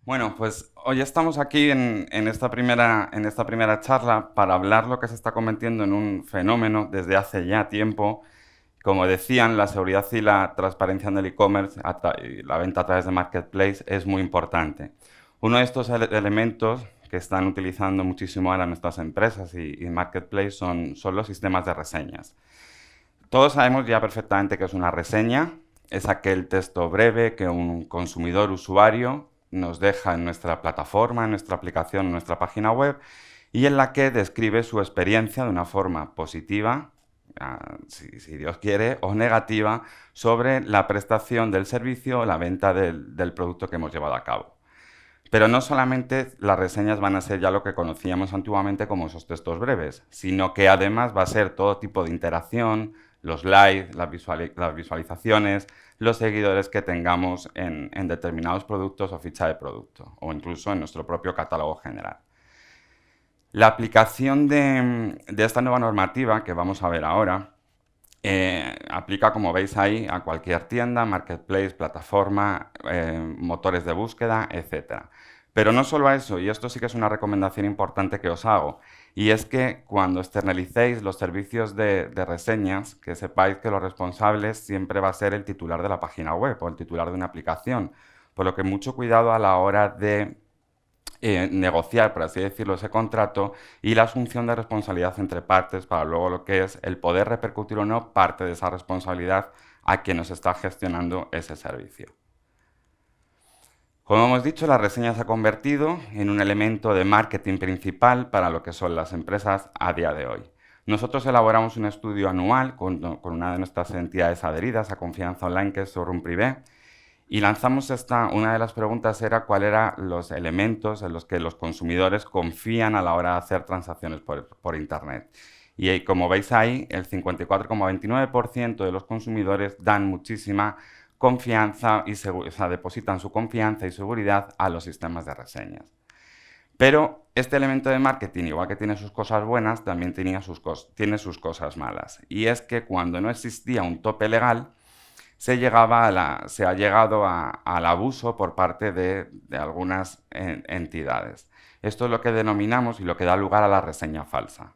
Bueno, pues hoy estamos aquí en esta primera charla para hablar lo que se está convirtiendo en un fenómeno desde hace ya tiempo. Como decían, la seguridad y la transparencia en el e-commerce y la venta a través de Marketplace es muy importante. Uno de estos elementos que están utilizando muchísimo ahora nuestras empresas y Marketplace son los sistemas de reseñas. Todos sabemos ya perfectamente qué es una reseña. Es aquel texto breve que un consumidor usuario nos deja en nuestra plataforma, en nuestra aplicación, en nuestra página web, y en la que describe su experiencia de una forma positiva, si Dios quiere, o negativa, sobre la prestación del servicio o la venta del producto que hemos llevado a cabo. Pero no solamente las reseñas van a ser ya lo que conocíamos antiguamente como esos textos breves, sino que además va a ser todo tipo de interacción, los likes, las visualizaciones, los seguidores que tengamos en determinados productos o ficha de producto, o incluso en nuestro propio catálogo general. La aplicación de esta nueva normativa que vamos a ver ahora aplica, como veis ahí, a cualquier tienda, marketplace, plataforma, motores de búsqueda, etc. Pero no solo a eso, y esto sí que es una recomendación importante que os hago, y es que cuando externalicéis los servicios de reseñas, que sepáis que los responsables siempre va a ser el titular de la página web o el titular de una aplicación, por lo que mucho cuidado a la hora de negociar, por así decirlo, ese contrato y la asunción de responsabilidad entre partes para luego lo que es el poder repercutir o no parte de esa responsabilidad a quien nos está gestionando ese servicio. Como hemos dicho, la reseña se ha convertido en un elemento de marketing principal para lo que son las empresas a día de hoy. Nosotros elaboramos un estudio anual con una de nuestras entidades adheridas a Confianza Online, que es Showroom Privé, y lanzamos una de las preguntas era cuáles eran los elementos en los que los consumidores confían a la hora de hacer transacciones por Internet. Y como veis ahí, el 54,29% de los consumidores dan muchísima confianza depositan su confianza y seguridad a los sistemas de reseñas. Pero este elemento de marketing, igual que tiene sus cosas buenas, también tiene sus cosas malas. Y es que cuando no existía un tope legal, se ha llegado al abuso por parte de algunas entidades. Esto es lo que denominamos y lo que da lugar a la reseña falsa.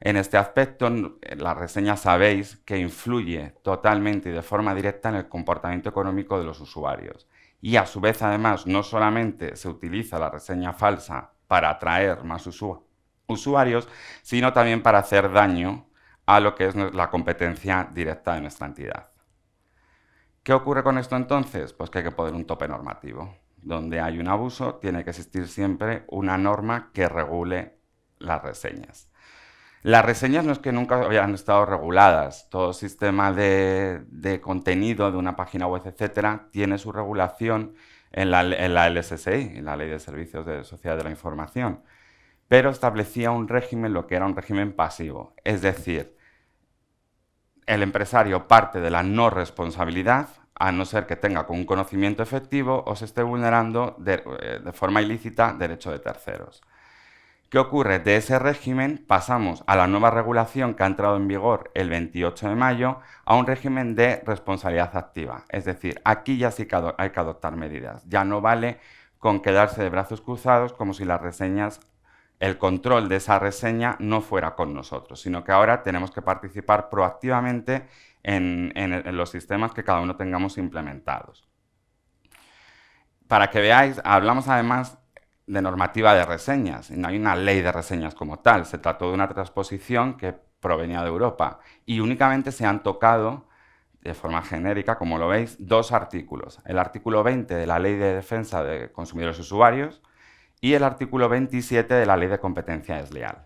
En este aspecto, la reseña sabéis que influye totalmente y de forma directa en el comportamiento económico de los usuarios. Y a su vez, además, no solamente se utiliza la reseña falsa para atraer más usuarios, sino también para hacer daño a lo que es la competencia directa de nuestra entidad. ¿Qué ocurre con esto entonces? Pues que hay que poner un tope normativo. Donde hay un abuso, tiene que existir siempre una norma que regule las reseñas. Las reseñas no es que nunca hayan estado reguladas. Todo sistema de contenido de una página web, etcétera, tiene su regulación en la LSSI, en la Ley de Servicios de Sociedad de la Información. Pero establecía un régimen, lo que era un régimen pasivo. Es decir, el empresario parte de la no responsabilidad, a no ser que tenga con un conocimiento efectivo o se esté vulnerando de forma ilícita derecho de terceros. ¿Qué ocurre? De ese régimen pasamos a la nueva regulación que ha entrado en vigor el 28 de mayo a un régimen de responsabilidad activa. Es decir, aquí ya sí que hay que adoptar medidas. Ya no vale con quedarse de brazos cruzados como si las reseñas, el control de esa reseña no fuera con nosotros, sino que ahora tenemos que participar proactivamente en los sistemas que cada uno tengamos implementados. Para que veáis, hablamos además de normativa de reseñas. No hay una ley de reseñas como tal. Se trató de una transposición que provenía de Europa y únicamente se han tocado, de forma genérica, como lo veis, dos artículos. El artículo 20 de la Ley de Defensa de Consumidores y Usuarios y el artículo 27 de la Ley de Competencia Desleal.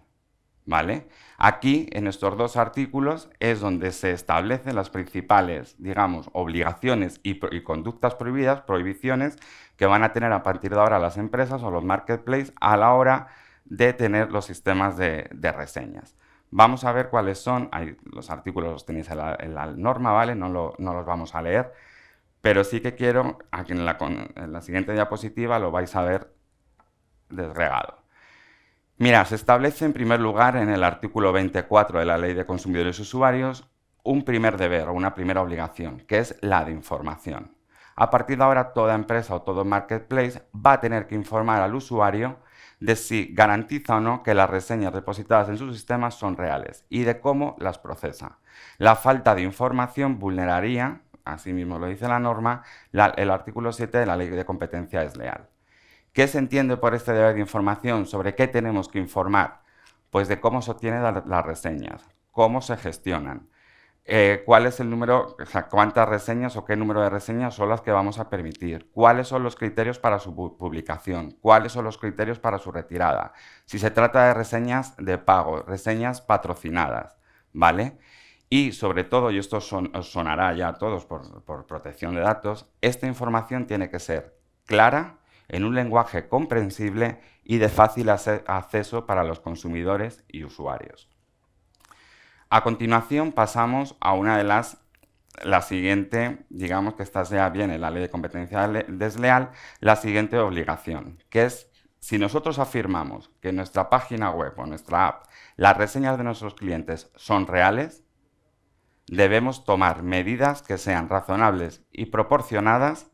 ¿Vale? Aquí, en estos dos artículos, es donde se establecen las principales, digamos, obligaciones y conductas prohibidas, prohibiciones, que van a tener a partir de ahora las empresas o los marketplaces a la hora de tener los sistemas de reseñas. Vamos a ver cuáles son. Los artículos los tenéis en la norma, ¿vale? No los vamos a leer, pero sí que quiero, aquí en la siguiente diapositiva lo vais a ver desgregado. Mira, se establece en primer lugar en el artículo 24 de la Ley de Consumidores y Usuarios un primer deber o una primera obligación, que es la de información. a partir de ahora toda empresa o todo marketplace va a tener que informar al usuario de si garantiza o no que las reseñas depositadas en sus sistemas son reales y de cómo las procesa. La falta de información vulneraría, así mismo lo dice la norma, el artículo 7 de la Ley de Competencia Desleal. ¿Qué se entiende por este deber de información? ¿Sobre qué tenemos que informar? Pues de cómo se obtienen las reseñas, cómo se gestionan, cuál es el número, o sea, cuántas reseñas o qué número de reseñas son las que vamos a permitir, cuáles son los criterios para su publicación, cuáles son los criterios para su retirada, si se trata de reseñas de pago, reseñas patrocinadas, ¿vale? Y sobre todo, y esto os sonará ya a todos por protección de datos, esta información tiene que ser clara, en un lenguaje comprensible y de fácil acceso para los consumidores y usuarios. A continuación pasamos a una de la siguiente, digamos que esta ya viene en la Ley de Competencia Desleal, la siguiente obligación, que es, si nosotros afirmamos que en nuestra página web o nuestra app las reseñas de nuestros clientes son reales, debemos tomar medidas que sean razonables y proporcionadas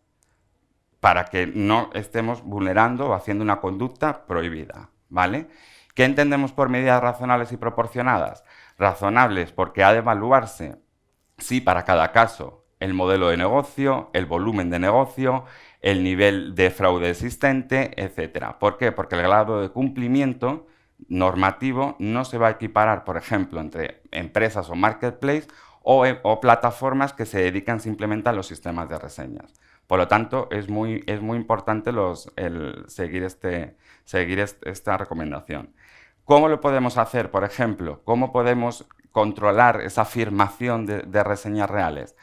para que no estemos vulnerando o haciendo una conducta prohibida, ¿vale? ¿Qué entendemos por medidas razonables y proporcionadas? Razonables porque ha de evaluarse si para cada caso el modelo de negocio, el volumen de negocio, el nivel de fraude existente, etc. ¿Por qué? Porque el grado de cumplimiento normativo no se va a equiparar, por ejemplo, entre empresas o marketplace o plataformas que se dedican simplemente a los sistemas de reseñas. Por lo tanto, es muy importante seguir esta recomendación. ¿Cómo lo podemos hacer, por ejemplo? ¿Cómo podemos controlar esa afirmación de reseñas reales?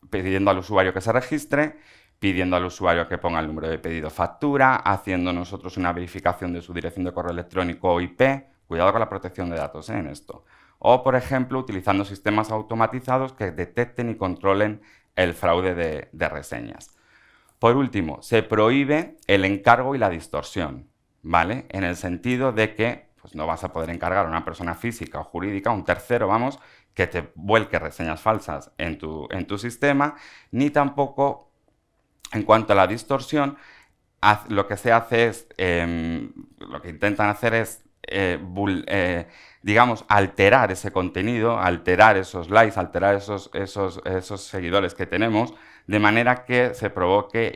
Pidiendo al usuario que se registre, pidiendo al usuario que ponga el número de pedido factura, haciendo nosotros una verificación de su dirección de correo electrónico o IP. Cuidado con la protección de datos en esto. O, por ejemplo, utilizando sistemas automatizados que detecten y controlen el fraude de reseñas. Por último, se prohíbe el encargo y la distorsión, ¿vale? En el sentido de que pues no vas a poder encargar a una persona física o jurídica, a un tercero, vamos, que te vuelque reseñas falsas en tu sistema, ni tampoco, en cuanto a la distorsión, lo que se hace es, lo que intentan hacer es, digamos, alterar ese contenido, alterar esos likes, alterar esos seguidores que tenemos, de manera que se provoque,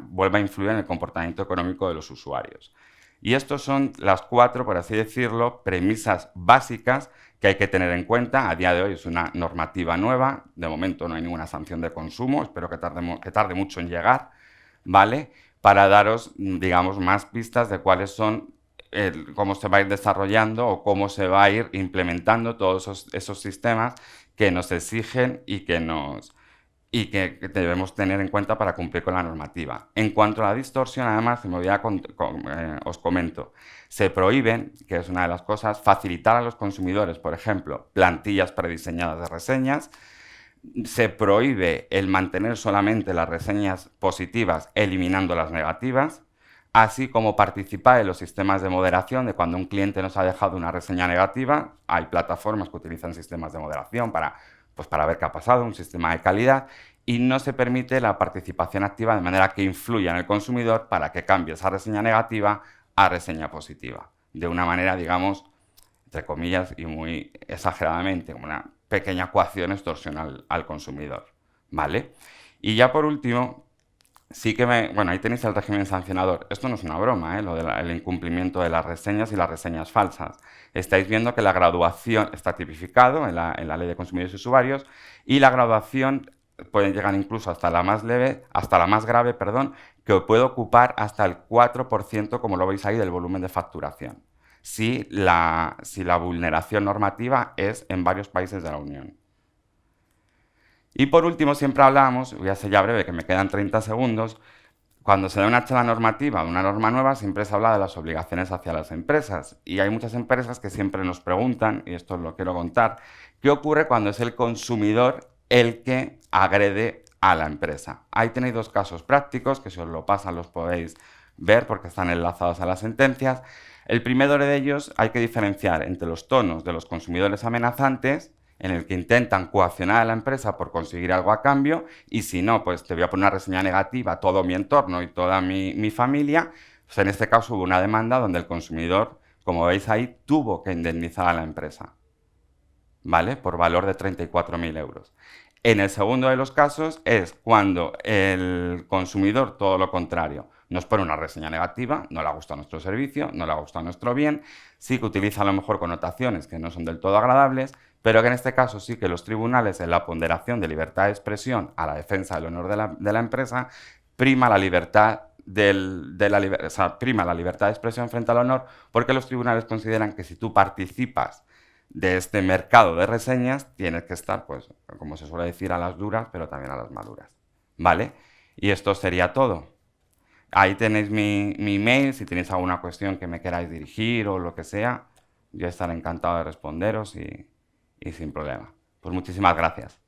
vuelva a influir en el comportamiento económico de los usuarios. Y estos son las 4, por así decirlo, premisas básicas que hay que tener en cuenta. A día de hoy es una normativa nueva, de momento no hay ninguna sanción de consumo, espero que tarde mucho en llegar, ¿vale? Para daros, digamos, más pistas de cuáles son, cómo se va a ir desarrollando o cómo se va a ir implementando todos esos sistemas que nos exigen y que debemos tener en cuenta para cumplir con la normativa. En cuanto a la distorsión, además, os comento, se prohíben, que es una de las cosas, facilitar a los consumidores, por ejemplo, plantillas prediseñadas de reseñas. Se prohíbe el mantener solamente las reseñas positivas, eliminando las negativas, así como participar en los sistemas de moderación de cuando un cliente nos ha dejado una reseña negativa. Hay plataformas que utilizan sistemas de moderación para ver qué ha pasado, un sistema de calidad, y no se permite la participación activa de manera que influya en el consumidor para que cambie esa reseña negativa a reseña positiva. De una manera, digamos, entre comillas y muy exageradamente, como una pequeña coacción extorsión al consumidor, ¿vale? Y ya por último, bueno, ahí tenéis el régimen sancionador. Esto no es una broma, lo del incumplimiento de las reseñas y las reseñas falsas. Estáis viendo que la graduación está tipificado en la Ley de Consumidores y Usuarios, y la graduación puede llegar incluso hasta la más grave, que puede ocupar hasta el 4%, como lo veis ahí, del volumen de facturación, si la vulneración normativa es en varios países de la Unión. Y por último, siempre hablamos, voy a ser ya breve, que me quedan 30 segundos, cuando se da una charla normativa, una norma nueva, siempre se habla de las obligaciones hacia las empresas. Y hay muchas empresas que siempre nos preguntan, y esto os lo quiero contar, ¿qué ocurre cuando es el consumidor el que agrede a la empresa? Ahí tenéis 2 casos prácticos, que si os lo pasan los podéis ver porque están enlazados a las sentencias. El primero de ellos, hay que diferenciar entre los tonos de los consumidores amenazantes en el que intentan coaccionar a la empresa por conseguir algo a cambio, y si no, pues te voy a poner una reseña negativa a todo mi entorno y toda mi familia. Pues en este caso hubo una demanda donde el consumidor, como veis ahí, tuvo que indemnizar a la empresa, ¿vale? Por valor de 34.000 euros. En el segundo de los casos es cuando el consumidor, todo lo contrario, nos pone una reseña negativa, no le ha gustado nuestro servicio, no le ha gustado nuestro bien, sí que utiliza a lo mejor connotaciones que no son del todo agradables, pero que en este caso sí que los tribunales, en la ponderación de libertad de expresión a la defensa del honor de la empresa, prima la libertad prima la libertad de expresión frente al honor, porque los tribunales consideran que si tú participas de este mercado de reseñas, tienes que estar, pues, como se suele decir, a las duras, pero también a las maduras, ¿vale? Y esto sería todo. Ahí tenéis mi email, si tenéis alguna cuestión que me queráis dirigir o lo que sea, yo estaré encantado de responderos y sin problema. Pues muchísimas gracias.